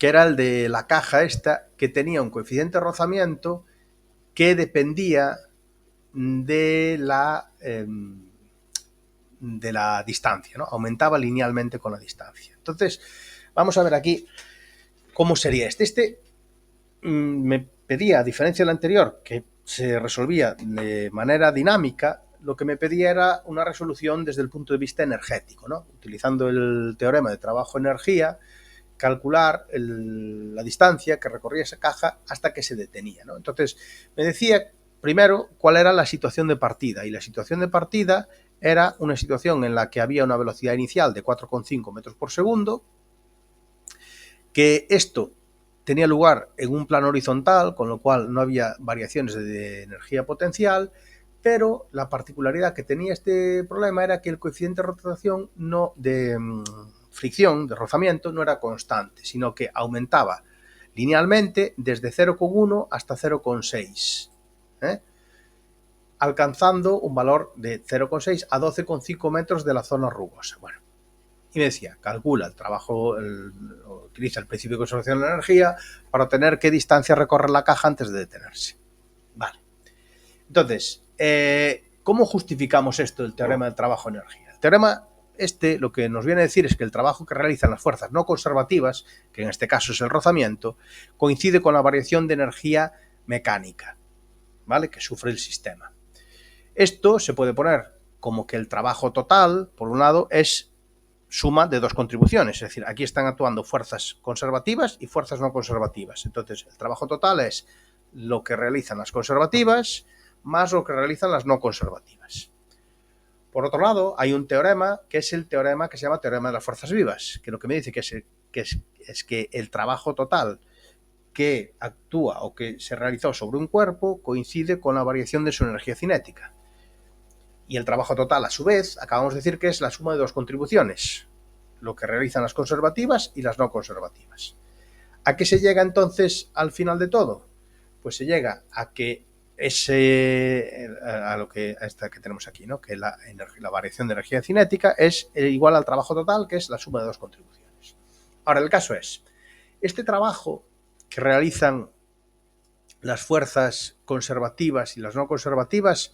que era el de la caja esta, que tenía un coeficiente de rozamiento que dependía de la distancia, ¿no? Aumentaba linealmente con la distancia. Entonces, vamos a ver aquí cómo sería este. Me pedía, a diferencia del anterior, que se resolvía de manera dinámica, lo que me pedía era una resolución desde el punto de vista energético, ¿no? Utilizando el teorema de trabajo-energía, calcular la distancia que recorría esa caja hasta que se detenía, ¿no? Entonces, me decía primero cuál era la situación de partida, y la situación de partida era una situación en la que había una velocidad inicial de 4,5 metros por segundo, que esto tenía lugar en un plano horizontal, con lo cual no había variaciones de energía potencial, pero la particularidad que tenía este problema era que el coeficiente de rotación de fricción, de rozamiento, no era constante, sino que aumentaba linealmente desde 0,1 hasta 0,6, alcanzando un valor de 0,6 a 12,5 metros de la zona rugosa. Bueno, y me decía, calcula el trabajo, utiliza el principio de conservación de la energía para obtener qué distancia recorre la caja antes de detenerse. Vale. Entonces, ¿cómo justificamos esto del teorema del trabajo-energía? El teorema lo que nos viene a decir es que el trabajo que realizan las fuerzas no conservativas, que en este caso es el rozamiento, coincide con la variación de energía mecánica, ¿vale?, que sufre el sistema. Esto se puede poner como que el trabajo total, por un lado, es suma de dos contribuciones, es decir, aquí están actuando fuerzas conservativas y fuerzas no conservativas. Entonces, el trabajo total es lo que realizan las conservativas más lo que realizan las no conservativas. Por otro lado, hay un teorema que es el teorema que se llama teorema de las fuerzas vivas, que lo que me dice es que el trabajo total que actúa o que se realizó sobre un cuerpo coincide con la variación de su energía cinética. Y el trabajo total, a su vez, acabamos de decir que es la suma de dos contribuciones, lo que realizan las conservativas y las no conservativas. ¿A qué se llega entonces al final de todo? Pues se llega a que esta que tenemos aquí, ¿no?, que la variación de energía cinética es igual al trabajo total, que es la suma de dos contribuciones. Ahora, el caso es, este trabajo que realizan las fuerzas conservativas y las no conservativas,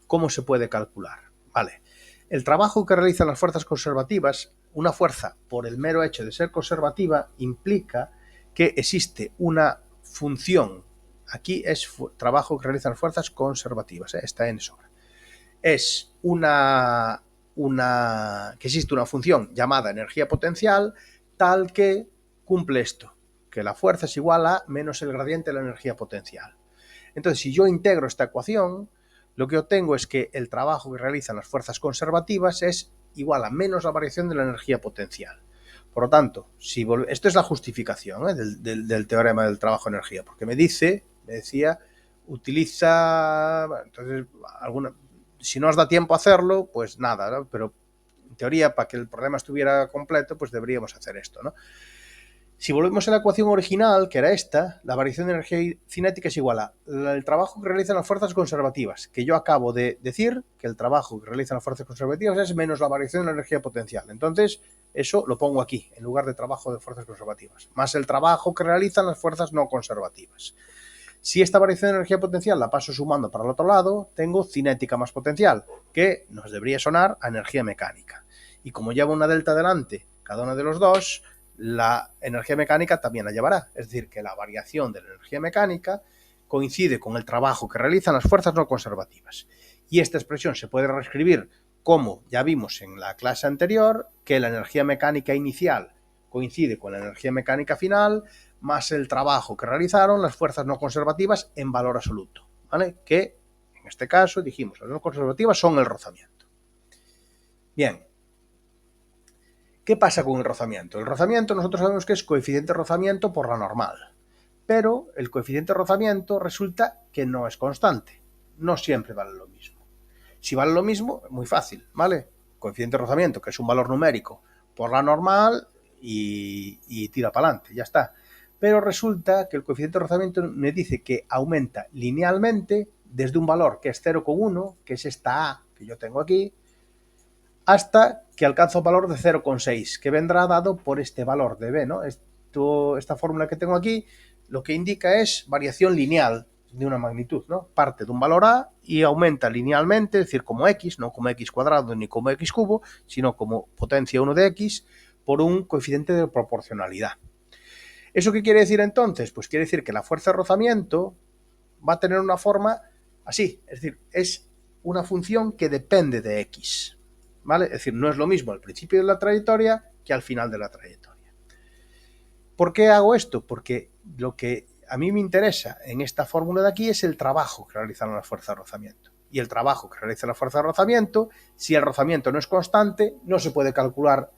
¿cómo se puede calcular? Vale, el trabajo que realizan las fuerzas conservativas, una fuerza, por el mero hecho de ser conservativa, implica que existe una función. Aquí es trabajo que realizan las fuerzas conservativas, está en sobra. Es que existe una función llamada energía potencial, tal que cumple esto, que la fuerza es igual a menos el gradiente de la energía potencial. Entonces, si yo integro esta ecuación, lo que obtengo es que el trabajo que realizan las fuerzas conservativas es igual a menos la variación de la energía potencial. Por lo tanto, esto es la justificación del teorema del trabajo-energía, porque me decía, utiliza, entonces, si no os da tiempo a hacerlo, pues nada, ¿no? Pero en teoría, para que el problema estuviera completo, pues deberíamos hacer esto, ¿no? Si volvemos a la ecuación original, que era esta, la variación de energía cinética es igual al trabajo que realizan las fuerzas conservativas, que yo acabo de decir que el trabajo que realizan las fuerzas conservativas es menos la variación de la energía potencial. Entonces, eso lo pongo aquí, en lugar de trabajo de fuerzas conservativas, más el trabajo que realizan las fuerzas no conservativas. Si esta variación de energía potencial la paso sumando para el otro lado, tengo cinética más potencial, que nos debería sonar a energía mecánica. Y como lleva una delta delante cada uno de los dos, la energía mecánica también la llevará. Es decir, que la variación de la energía mecánica coincide con el trabajo que realizan las fuerzas no conservativas. Y esta expresión se puede reescribir como ya vimos en la clase anterior, que la energía mecánica inicial coincide con la energía mecánica final, más el trabajo que realizaron las fuerzas no conservativas en valor absoluto, ¿vale? Que en este caso dijimos, las no conservativas son el rozamiento. Bien, ¿qué pasa con el rozamiento? El rozamiento nosotros sabemos que es coeficiente de rozamiento por la normal, pero el coeficiente de rozamiento resulta que no es constante, no siempre vale lo mismo. Si vale lo mismo, muy fácil, ¿vale? Coeficiente de rozamiento, que es un valor numérico por la normal y tira para adelante, ya está. Pero resulta que el coeficiente de rozamiento me dice que aumenta linealmente desde un valor que es 0,1, que es esta A que yo tengo aquí, hasta que alcanza un valor de 0,6, que vendrá dado por este valor de B, ¿no? esta fórmula que tengo aquí, lo que indica es variación lineal de una magnitud, ¿no? Parte de un valor A y aumenta linealmente, es decir, como x, no como x cuadrado ni como x cubo, sino como potencia 1 de x por un coeficiente de proporcionalidad. ¿Eso qué quiere decir entonces? Pues quiere decir que la fuerza de rozamiento va a tener una forma así, es decir, es una función que depende de x, ¿vale? Es decir, no es lo mismo al principio de la trayectoria que al final de la trayectoria. ¿Por qué hago esto? Porque lo que a mí me interesa en esta fórmula de aquí es el trabajo que realizan las fuerzas de rozamiento. Y el trabajo que realiza la fuerza de rozamiento, si el rozamiento no es constante, no se puede calcular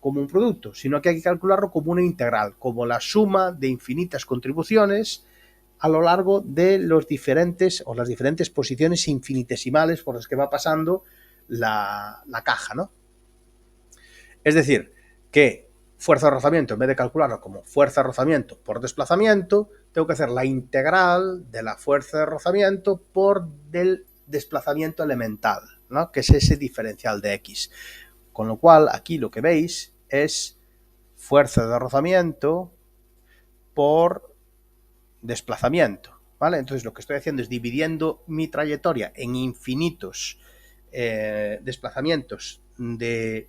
como un producto, sino que hay que calcularlo como una integral, como la suma de infinitas contribuciones a lo largo de los diferentes o las diferentes posiciones infinitesimales por las que va pasando la caja, ¿no? Es decir, que fuerza de rozamiento, en vez de calcularlo como fuerza de rozamiento por desplazamiento, tengo que hacer la integral de la fuerza de rozamiento por del desplazamiento elemental, ¿no? Que es ese diferencial de x. Con lo cual, aquí lo que veis es fuerza de rozamiento por desplazamiento, ¿vale? Entonces lo que estoy haciendo es dividiendo mi trayectoria en infinitos desplazamientos de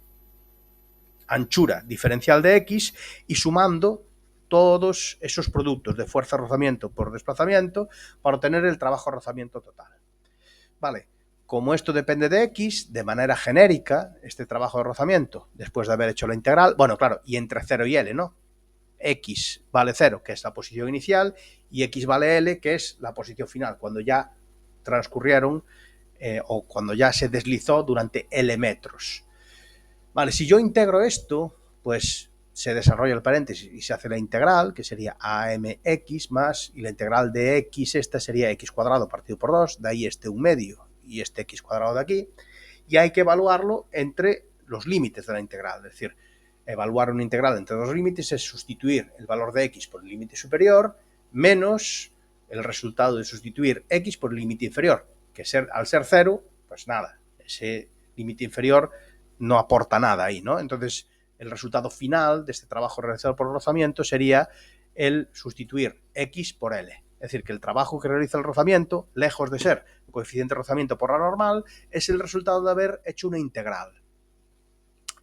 anchura diferencial de x y sumando todos esos productos de fuerza de rozamiento por desplazamiento para obtener el trabajo de rozamiento total. Vale, como esto depende de x, de manera genérica, este trabajo de rozamiento, después de haber hecho la integral, bueno, claro, y entre 0 y L, ¿no? X vale 0, que es la posición inicial, y X vale L, que es la posición final, cuando ya transcurrieron o cuando ya se deslizó durante L metros. Vale, si yo integro esto, pues se desarrolla el paréntesis y se hace la integral, que sería AMX más, y la integral de X esta sería X cuadrado partido por 2, de ahí este 1 medio y este X cuadrado de aquí, y hay que evaluarlo entre los límites de la integral, es decir, evaluar una integral entre dos límites es sustituir el valor de x por el límite superior menos el resultado de sustituir x por el límite inferior, que al ser 0, pues nada, ese límite inferior no aporta nada ahí, ¿no? Entonces, el resultado final de este trabajo realizado por el rozamiento sería el sustituir x por L. Es decir, que el trabajo que realiza el rozamiento, lejos de ser coeficiente de rozamiento por la normal, es el resultado de haber hecho una integral.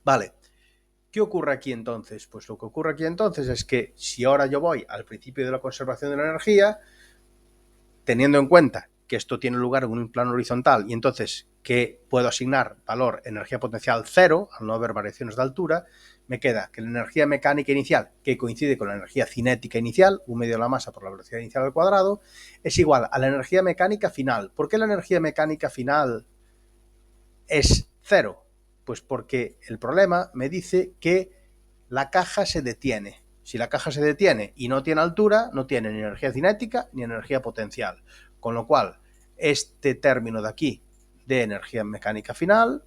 Vale. ¿Qué ocurre aquí entonces? Pues lo que ocurre aquí entonces es que si ahora yo voy al principio de la conservación de la energía, teniendo en cuenta que esto tiene lugar en un plano horizontal y entonces que puedo asignar valor energía potencial 0, al no haber variaciones de altura, me queda que la energía mecánica inicial, que coincide con la energía cinética inicial, 1 medio de la masa por la velocidad inicial al cuadrado, es igual a la energía mecánica final. ¿Por qué la energía mecánica final es 0? Pues porque el problema me dice que la caja se detiene. Si la caja se detiene y no tiene altura, no tiene ni energía cinética ni energía potencial. Con lo cual, este término de aquí de energía mecánica final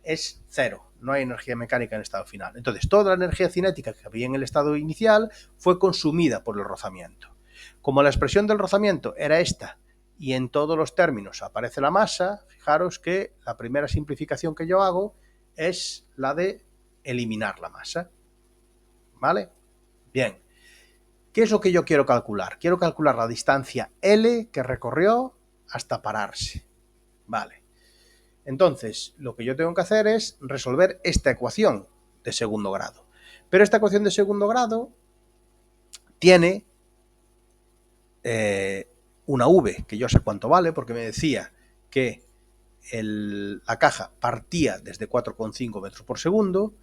es 0. No hay energía mecánica en el estado final. Entonces, toda la energía cinética que había en el estado inicial fue consumida por el rozamiento. Como la expresión del rozamiento era esta y en todos los términos aparece la masa, fijaros que la primera simplificación que yo hago es la de eliminar la masa. ¿Vale? Bien. ¿Qué es lo que yo quiero calcular? Quiero calcular la distancia L que recorrió hasta pararse. Vale. Entonces, lo que yo tengo que hacer es resolver esta ecuación de segundo grado. Pero esta ecuación de segundo grado tiene una V, que yo sé cuánto vale, porque me decía que la caja partía desde 4,5 metros por segundo.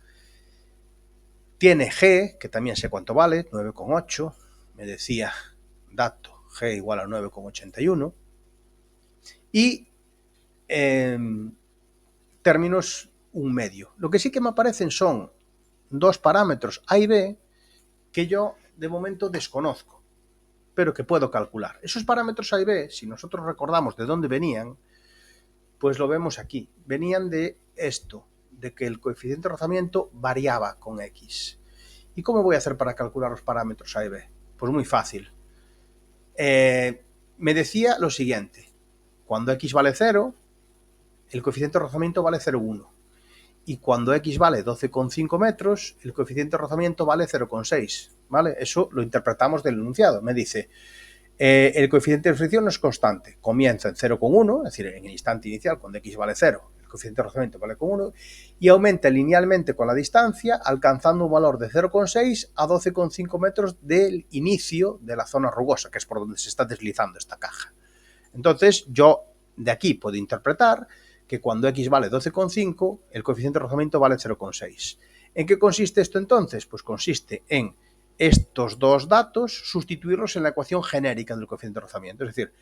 Tiene G, que también sé cuánto vale, 9,8. Me decía dato G igual a 9,81. Y términos 1 medio. Lo que sí que me aparecen son dos parámetros A y B que yo de momento desconozco, pero que puedo calcular. Esos parámetros A y B, si nosotros recordamos de dónde venían, pues lo vemos aquí. Venían de esto, de que el coeficiente de rozamiento variaba con X. ¿Y cómo voy a hacer para calcular los parámetros A y B? Pues muy fácil. Me decía lo siguiente. Cuando X vale 0, el coeficiente de rozamiento vale 0,1. y cuando X vale 12,5 metros, el coeficiente de rozamiento vale 0,6, ¿vale? Eso lo interpretamos del enunciado. Me dice, el coeficiente de fricción no es constante, comienza en 0,1, es decir, en el instante inicial, cuando X vale 0, el coeficiente de rozamiento vale 1, y aumenta linealmente con la distancia, alcanzando un valor de 0,6 a 12,5 metros del inicio de la zona rugosa, que es por donde se está deslizando esta caja. Entonces, yo de aquí puedo interpretar que cuando X vale 12,5, el coeficiente de rozamiento vale 0,6. ¿En qué consiste esto entonces? Pues consiste en estos dos datos sustituirlos en la ecuación genérica del coeficiente de rozamiento. Es decir,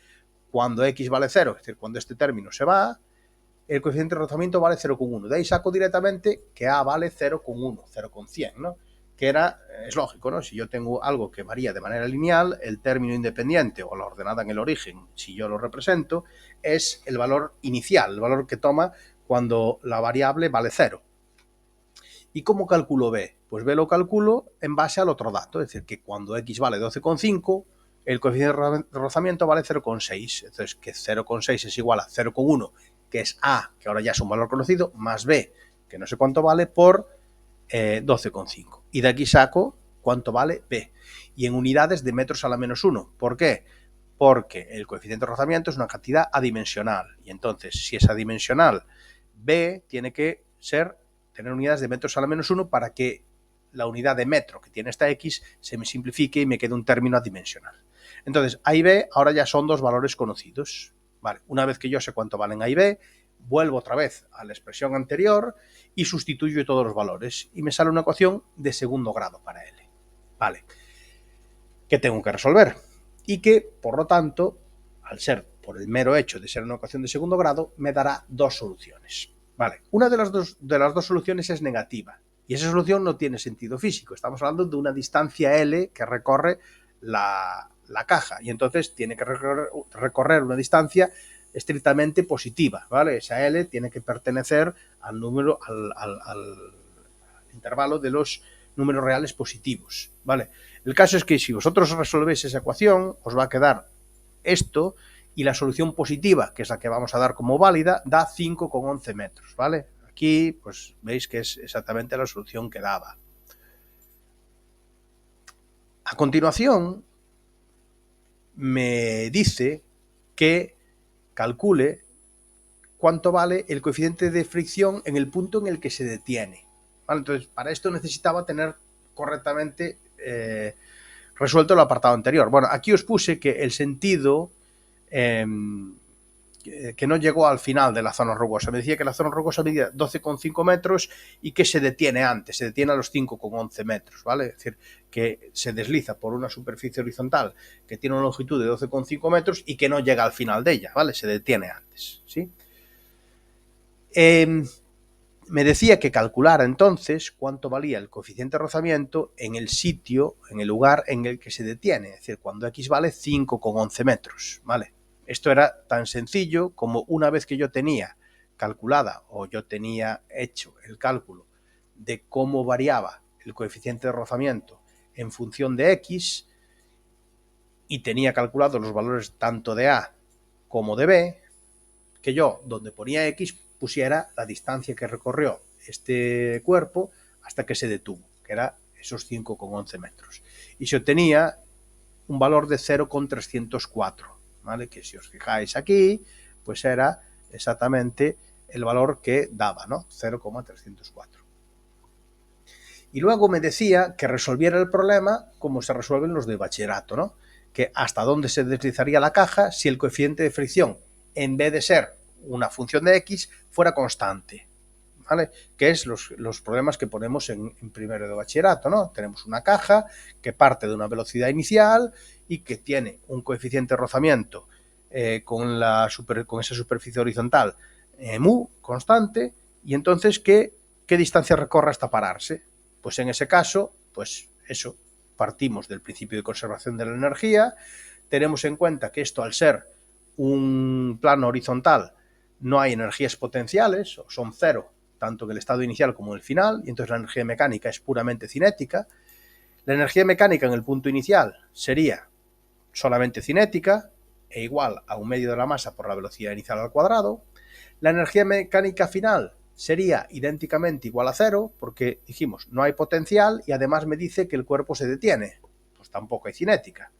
cuando X vale 0, es decir, cuando este término se va, el coeficiente de rozamiento vale 0,1. De ahí saco directamente que A vale 0,1, 0,100, ¿no? Que es lógico, ¿no? Si yo tengo algo que varía de manera lineal, el término independiente o la ordenada en el origen, si yo lo represento, es el valor inicial, el valor que toma cuando la variable vale 0. ¿Y cómo calculo B? Pues B lo calculo en base al otro dato, es decir, que cuando X vale 12,5, el coeficiente de rozamiento vale 0,6. Entonces, que 0,6 es igual a 0,1, que es A, que ahora ya es un valor conocido, más B, que no sé cuánto vale, por 12,5. Y de aquí saco cuánto vale B. Y en unidades de metros a la menos 1. ¿Por qué? Porque el coeficiente de rozamiento es una cantidad adimensional. Y entonces, si es adimensional, B tiene que tener unidades de metros a la menos 1 para que la unidad de metro que tiene esta X se me simplifique y me quede un término adimensional. Entonces, A y B ahora ya son dos valores conocidos. Vale, una vez que yo sé cuánto valen A y B, vuelvo otra vez a la expresión anterior y sustituyo todos los valores. Y me sale una ecuación de segundo grado para L. Vale, que tengo que resolver. Y que, por lo tanto, al ser por el mero hecho de ser una ecuación de segundo grado, me dará dos soluciones. Vale, una de las dos soluciones es negativa. Y esa solución no tiene sentido físico. Estamos hablando de una distancia L que recorre la caja. Y entonces tiene que recorrer una distancia estrictamente positiva, ¿vale? Esa L tiene que pertenecer al número, al intervalo de los números reales positivos, ¿vale? El caso es que si vosotros resolvéis esa ecuación, os va a quedar esto, y la solución positiva, que es la que vamos a dar como válida, da 5,11 metros, ¿vale? Aquí, pues veis que es exactamente la solución que daba. A continuación, me dice que calcule cuánto vale el coeficiente de fricción en el punto en el que se detiene. ¿Vale? Entonces, para esto necesitaba tener correctamente resuelto el apartado anterior. Bueno, aquí os puse que el sentido que no llegó al final de la zona rugosa. Me decía que la zona rugosa medía 12,5 metros y que se detiene antes, se detiene a los 5,11 metros, ¿vale? Es decir, que se desliza por una superficie horizontal que tiene una longitud de 12,5 metros y que no llega al final de ella, ¿vale? Se detiene antes, ¿sí? Me decía que calculara entonces cuánto valía el coeficiente de rozamiento en el sitio, en el lugar en el que se detiene, es decir, cuando X vale 5,11 metros, ¿vale? Esto era tan sencillo como una vez que yo tenía calculada o yo tenía hecho el cálculo de cómo variaba el coeficiente de rozamiento en función de X y tenía calculado los valores tanto de A como de B, que yo, donde ponía X, pusiera la distancia que recorrió este cuerpo hasta que se detuvo, que era esos 5,11 metros. Y se obtenía un valor de 0,304, ¿vale? Que si os fijáis aquí, pues era exactamente el valor que daba, ¿no? 0,304. Y luego me decía que resolviera el problema como se resuelven los de bachillerato, ¿no? Que hasta dónde se deslizaría la caja si el coeficiente de fricción, en vez de ser una función de X, fuera constante, ¿vale? Que es los problemas que ponemos en primero de bachillerato, ¿no? Tenemos una caja que parte de una velocidad inicial y que tiene un coeficiente de rozamiento con esa superficie horizontal mu constante, y entonces ¿qué distancia recorre hasta pararse? Pues en ese caso, pues eso, partimos del principio de conservación de la energía, tenemos en cuenta que esto, al ser un plano horizontal, no hay energías potenciales, o son cero, tanto en el estado inicial como en el final, y entonces la energía mecánica es puramente cinética. La energía mecánica en el punto inicial sería solamente cinética, igual a un medio de la masa por la velocidad inicial al cuadrado. La energía mecánica final sería idénticamente igual a 0, porque dijimos, no hay potencial y además me dice que el cuerpo se detiene. Pues tampoco hay cinética.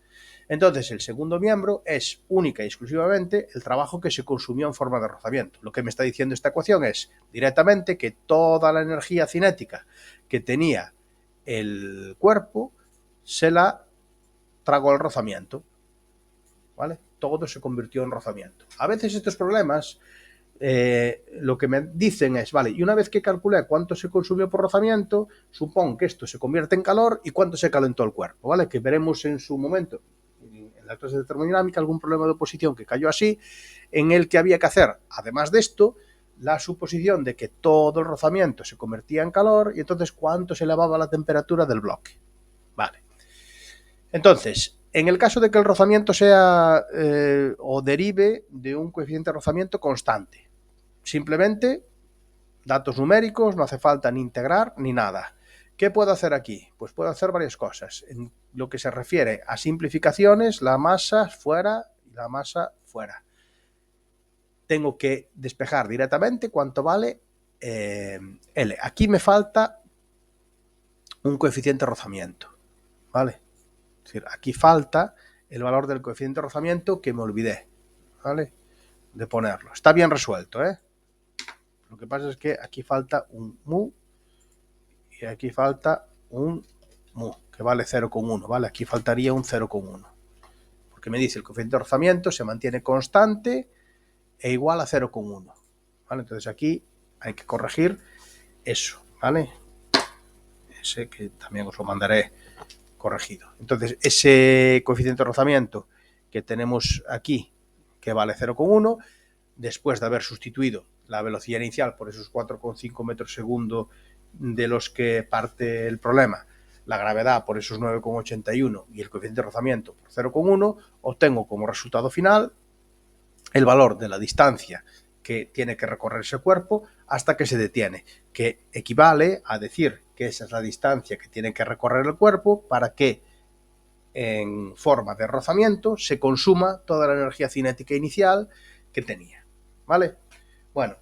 Entonces, el segundo miembro es única y exclusivamente el trabajo que se consumió en forma de rozamiento. Lo que me está diciendo esta ecuación es directamente que toda la energía cinética que tenía el cuerpo se la tragó el rozamiento. ¿Vale? Todo se convirtió en rozamiento. A veces estos problemas lo que me dicen es, vale, y una vez que calculé cuánto se consumió por rozamiento, supongo que esto se convierte en calor y cuánto se calentó el cuerpo, ¿vale? Que veremos en su momento, en la clase de termodinámica, algún problema de oposición que cayó así, en el que había que hacer, además de esto, la suposición de que todo el rozamiento se convertía en calor y entonces cuánto se elevaba la temperatura del bloque. Vale. Entonces, en el caso de que el rozamiento sea o derive de un coeficiente de rozamiento constante, simplemente datos numéricos, no hace falta ni integrar ni nada. ¿Qué puedo hacer aquí? Pues puedo hacer varias cosas. En lo que se refiere a simplificaciones, la masa fuera y la masa fuera. Tengo que despejar directamente cuánto vale L. Aquí me falta un coeficiente de rozamiento, ¿vale? Es decir, aquí falta el valor del coeficiente de rozamiento que me olvidé, ¿vale? De ponerlo. Está bien resuelto, ¿eh? Lo que pasa es que aquí falta un mu y aquí falta un mu, que vale 0,1, ¿vale? Aquí faltaría un 0,1. Porque me dice el coeficiente de rozamiento se mantiene constante e igual a 0,1. ¿Vale? Entonces aquí hay que corregir eso, ¿vale? Ese que también os lo mandaré corregido. Entonces, ese coeficiente de rozamiento que tenemos aquí, que vale 0,1, después de haber sustituido la velocidad inicial por esos 4,5 metros segundo de los que parte el problema, la gravedad por esos 9,81 y el coeficiente de rozamiento por 0,1, obtengo como resultado final el valor de la distancia que tiene que recorrer ese cuerpo hasta que se detiene, que equivale a decir que esa es la distancia que tiene que recorrer el cuerpo para que en forma de rozamiento se consuma toda la energía cinética inicial que tenía. ¿Vale? Bueno,